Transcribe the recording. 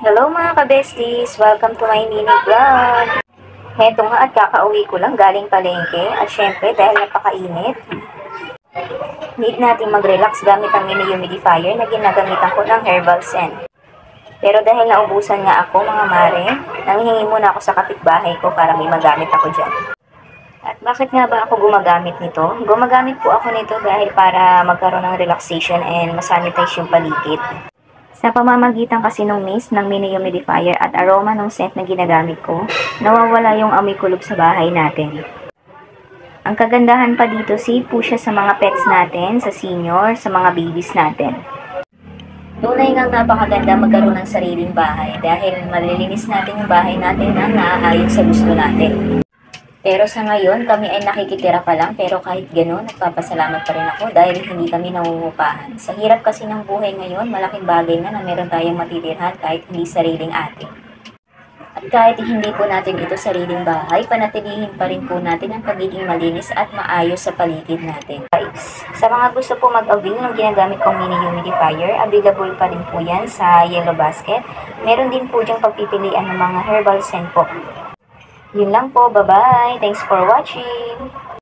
Hello mga ka-besties! Welcome to my mini vlog! Heto nga at kakauwi ko lang galing palengke at syempre dahil napakainit, need natin mag-relax gamit ang mini humidifier na ginagamitan ko ng herbal scent. Pero dahil naubusan nga ako mga mare, nanghihingi muna ako sa kapitbahay ko para may magamit ako dyan. At bakit nga ba ako gumagamit nito? Gumagamit po ako nito dahil para magkaroon ng relaxation and masanitize yung paligid. Sa pamamagitan kasi ng mist ng mini humidifier at aroma ng scent na ginagamit ko, nawawala yung amoy kulob sa bahay natin. Ang kagandahan pa dito, safe po siya sa mga pets natin, sa senior, sa mga babies natin. Tunay nga napakaganda magkaroon ng sariling bahay dahil malilinis natin yung bahay natin ang naaayon sa gusto natin. Pero sa ngayon, kami ay nakikitira pa lang pero kahit gano'n, nagpapasalamat pa rin ako dahil hindi kami nangungupahan. Sa hirap kasi ng buhay ngayon, malaking bagay na meron tayong matitirhan kahit hindi sariling atin. At kahit hindi po natin ito sariling bahay, panatilihin pa rin po natin ang pagiging malinis at maayos sa paligid natin. Guys, sa mga gusto po mag-avail ng ginagamit kong mini humidifier, available pa rin po yan sa Yellow Basket. Meron din po diyang pagpipilian ng mga herbal scent po. Yun lang po, bye-bye! Thanks for watching!